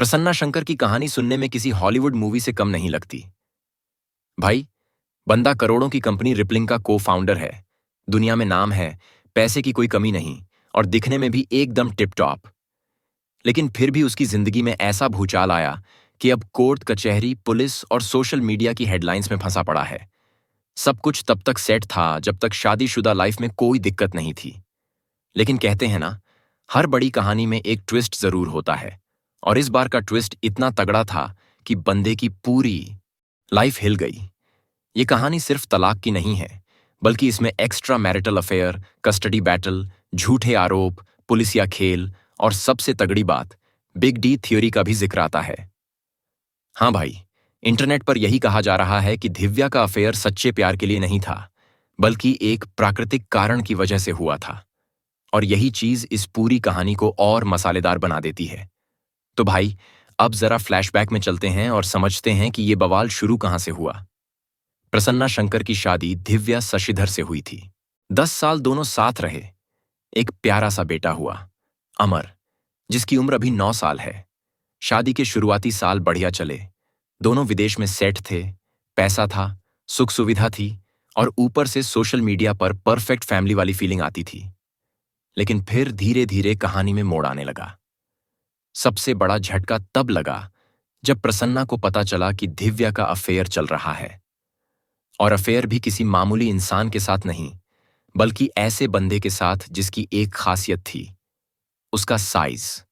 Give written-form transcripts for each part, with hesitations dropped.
प्रसन्ना शंकर की कहानी सुनने में किसी हॉलीवुड मूवी से कम नहीं लगती। भाई, बंदा करोड़ों की कंपनी रिपलिंग का को फाउंडर है। दुनिया में नाम है, पैसे की कोई कमी नहीं और दिखने में भी एकदम टिप टॉप। लेकिन फिर भी उसकी जिंदगी में ऐसा भूचाल आया कि अब कोर्ट कचहरी, पुलिस और सोशल मीडिया की हेडलाइंस में फंसा पड़ा है। सब कुछ तब तक सेट था जब तक शादीशुदा लाइफ में कोई दिक्कत नहीं थी। लेकिन कहते हैं ना, हर बड़ी कहानी में एक ट्विस्ट जरूर होता है। और इस बार का ट्विस्ट इतना तगड़ा था कि बंदे की पूरी लाइफ हिल गई। ये कहानी सिर्फ तलाक की नहीं है, बल्कि इसमें extra marital affair, custody battle, झूठे आरोप, पुलिसिया खेल और सबसे तगड़ी बात, बिग डी थ्योरी का भी जिक्र आता है। हाँ भाई, इंटरनेट पर यही कहा जा रहा है कि दिव्या का अफेयर सच्चे प्यार के लिए नहीं था, बल्कि एक प्राकृतिक कारण की वजह से हुआ था। और यही चीज इस पूरी कहानी को और मसालेदार बना देती है। तो भाई, अब जरा फ्लैशबैक में चलते हैं और समझते हैं कि ये बवाल शुरू कहां से हुआ। प्रसन्ना शंकर की शादी दिव्या शशिधर से हुई थी। 10 साल दोनों साथ रहे। एक प्यारा सा बेटा हुआ, अमर, जिसकी उम्र अभी 9 साल है। शादी के शुरुआती साल बढ़िया चले। दोनों विदेश में सेट थे, पैसा था, सुख सुविधा थी और ऊपर से सोशल मीडिया पर परफेक्ट फैमिली वाली फीलिंग आती थी। लेकिन फिर धीरे धीरे कहानी में मोड़ आने लगा। सबसे बड़ा झटका तब लगा जब प्रसन्ना को पता चला कि दिव्या का अफेयर चल रहा है। और अफेयर भी किसी मामूली इंसान के साथ नहीं, बल्कि ऐसे बंदे के साथ जिसकी एक खासियत थी, उसका साइज।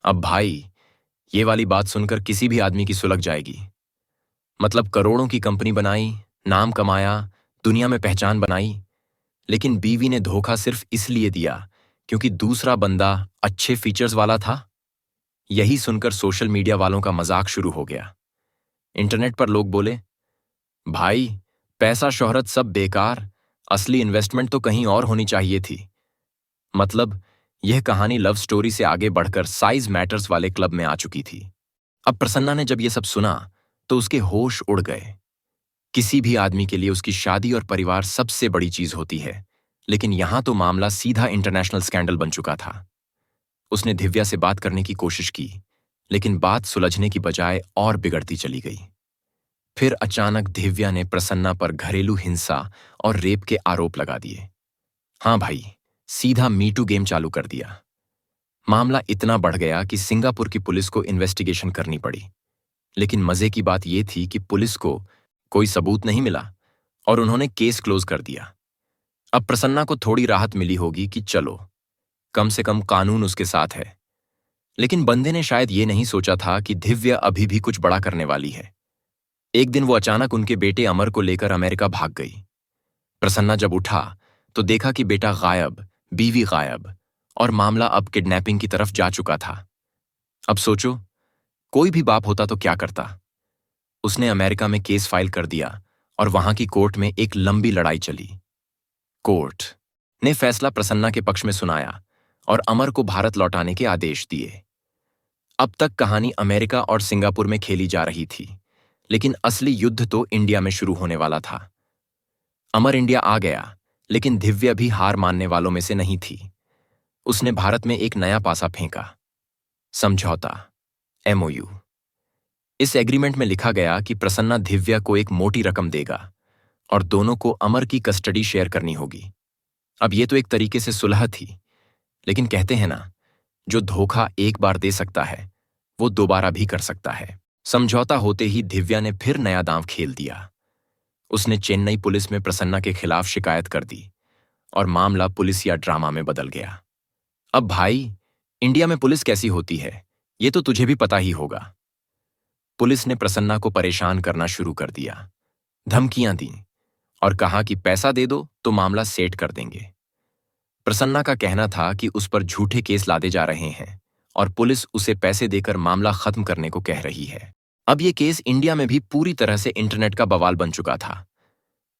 अब भाई, ये वाली बात सुनकर किसी भी आदमी की सुलग जाएगी। मतलब करोड़ों की कंपनी बनाई, नाम कमाया, दुनिया में पहचान बनाई, लेकिन बीवी ने धोखा सिर्फ इसलिए दिया क्योंकि दूसरा बंदा अच्छे फीचर्स वाला था। यही सुनकर सोशल मीडिया वालों का मजाक शुरू हो गया। इंटरनेट पर लोग बोले, भाई, पैसा शोहरत सब बेकार, असली इन्वेस्टमेंट तो कहीं और होनी चाहिए थी। मतलब यह कहानी लव स्टोरी से आगे बढ़कर साइज मैटर्स वाले क्लब में आ चुकी थी। अब प्रसन्ना ने जब यह सब सुना तो उसके होश उड़ गए। किसी भी आदमी के लिए उसकी शादी और परिवार सबसे बड़ी चीज होती है, लेकिन यहां तो मामला सीधा इंटरनेशनल स्कैंडल बन चुका था। उसने दिव्या से बात करने की कोशिश की, लेकिन बात सुलझने की बजाय और बिगड़ती चली गई। फिर अचानक दिव्या ने प्रसन्ना पर घरेलू हिंसा और रेप के आरोप लगा दिए। हाँ भाई, सीधा मीटू गेम चालू कर दिया। मामला इतना बढ़ गया कि सिंगापुर की पुलिस को इन्वेस्टिगेशन करनी पड़ी। लेकिन मजे की बात यह थी कि पुलिस को कोई सबूत नहीं मिला और उन्होंने केस क्लोज कर दिया। अब प्रसन्ना को थोड़ी राहत मिली होगी कि चलो, कम से कम कानून उसके साथ है। लेकिन बंदे ने शायद ये नहीं सोचा था कि दिव्या अभी भी कुछ बड़ा करने वाली है। एक दिन वो अचानक उनके बेटे अमर को लेकर अमेरिका भाग गई। प्रसन्ना जब उठा तो देखा कि बेटा गायब, बीवी गायब और मामला अब किडनैपिंग की तरफ जा चुका था। अब सोचो, कोई भी बाप होता तो क्या करता। उसने अमेरिका में केस फाइल कर दिया और वहां की कोर्ट में एक लंबी लड़ाई चली। कोर्ट ने फैसला प्रसन्ना के पक्ष में सुनाया और अमर को भारत लौटाने के आदेश दिए। अब तक कहानी अमेरिका और सिंगापुर में खेली जा रही थी, लेकिन असली युद्ध तो इंडिया में शुरू होने वाला था। अमर इंडिया आ गया, लेकिन दिव्या भी हार मानने वालों में से नहीं थी। उसने भारत में एक नया पासा फेंका, समझौता, MOU। इस एग्रीमेंट में लिखा गया कि प्रसन्ना दिव्या को एक मोटी रकम देगा और दोनों को अमर की कस्टडी शेयर करनी होगी। अब ये तो एक तरीके से सुलह थी, लेकिन कहते हैं ना, जो धोखा एक बार दे सकता है वो दोबारा भी कर सकता है। समझौता होते ही दिव्या ने फिर नया दांव खेल दिया। उसने चेन्नई पुलिस में प्रसन्ना के खिलाफ शिकायत कर दी और मामला पुलिसिया ड्रामा में बदल गया। अब भाई, इंडिया में पुलिस कैसी होती है ये तो तुझे भी पता ही होगा। पुलिस ने प्रसन्ना को परेशान करना शुरू कर दिया, धमकियां दी और कहा कि पैसा दे दो तो मामला सेट कर देंगे। प्रसन्ना का कहना था कि उस पर झूठे केस लादे जा रहे हैं और पुलिस उसे पैसे देकर मामला खत्म करने को कह रही है। अब ये केस इंडिया में भी पूरी तरह से इंटरनेट का बवाल बन चुका था।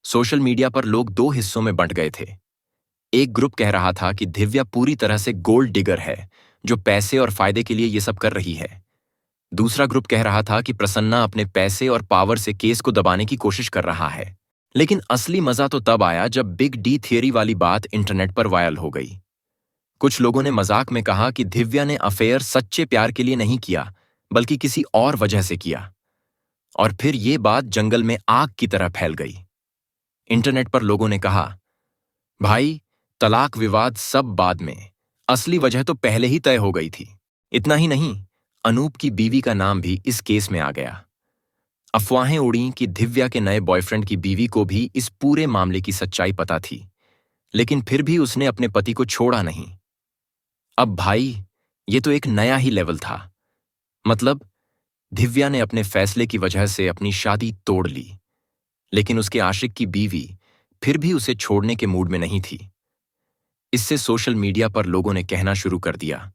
सोशल मीडिया पर लोग 2 हिस्सों में बंट गए थे। एक ग्रुप कह रहा था कि दिव्या पूरी तरह से गोल्ड डिगर है, जो पैसे और फायदे के लिए ये सब कर रही है। दूसरा ग्रुप कह रहा था कि प्रसन्ना अपने पैसे और पावर से केस को दबाने की कोशिश कर रहा है। लेकिन असली मजा तो तब आया जब बिग डी थियरी वाली बात इंटरनेट पर वायरल हो गई। कुछ लोगों ने मजाक में कहा कि दिव्या ने अफेयर सच्चे प्यार के लिए नहीं किया, बल्कि किसी और वजह से किया। और फिर ये बात जंगल में आग की तरह फैल गई। इंटरनेट पर लोगों ने कहा, भाई, तलाक विवाद सब बाद में, असली वजह तो पहले ही तय हो गई थी। इतना ही नहीं, अनूप की बीवी का नाम भी इस केस में आ गया। अफवाहें उड़ी कि दिव्या के नए बॉयफ्रेंड की बीवी को भी इस पूरे मामले की सच्चाई पता थी, लेकिन फिर भी उसने अपने पति को छोड़ा नहीं। अब भाई, ये तो एक नया ही लेवल था। मतलब, दिव्या ने अपने फैसले की वजह से अपनी शादी तोड़ ली, लेकिन उसके आशिक की बीवी फिर भी उसे छोड़ने के मूड में नहीं थी। इससे सोशल मीडिया पर लोगों ने कहना शुरू कर दिया,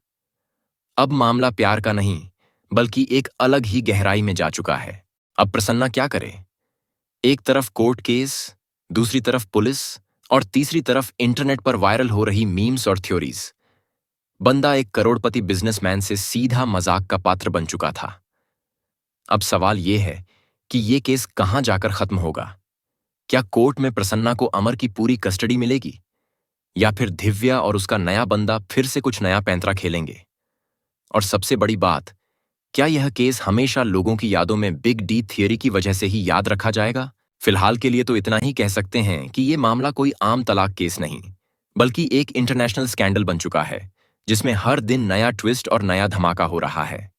अब मामला प्यार का नहीं, बल्कि एक अलग ही गहराई में जा चुका है। अब प्रसन्ना क्या करे? एक तरफ कोर्ट केस, दूसरी तरफ पुलिस, और तीसरी तरफ इंटरनेट पर वायरल हो रही मीम्स और थ्योरीज। बंदा एक करोड़पति बिजनेसमैन से सीधा मजाक का पात्र बन चुका था। अब सवाल यह है कि यह केस कहां जाकर खत्म होगा? क्या कोर्ट में प्रसन्ना को अमर की पूरी कस्टडी मिलेगी, या फिर दिव्या और उसका नया बंदा फिर से कुछ नया पैंतरा खेलेंगे? और सबसे बड़ी बात, क्या यह केस हमेशा लोगों की यादों में बिग डी थियरी की वजह से ही याद रखा जाएगा? फिलहाल के लिए तो इतना ही कह सकते हैं कि यह मामला कोई आम तलाक केस नहीं, बल्कि एक इंटरनेशनल स्कैंडल बन चुका है, जिसमें हर दिन नया ट्विस्ट और नया धमाका हो रहा है।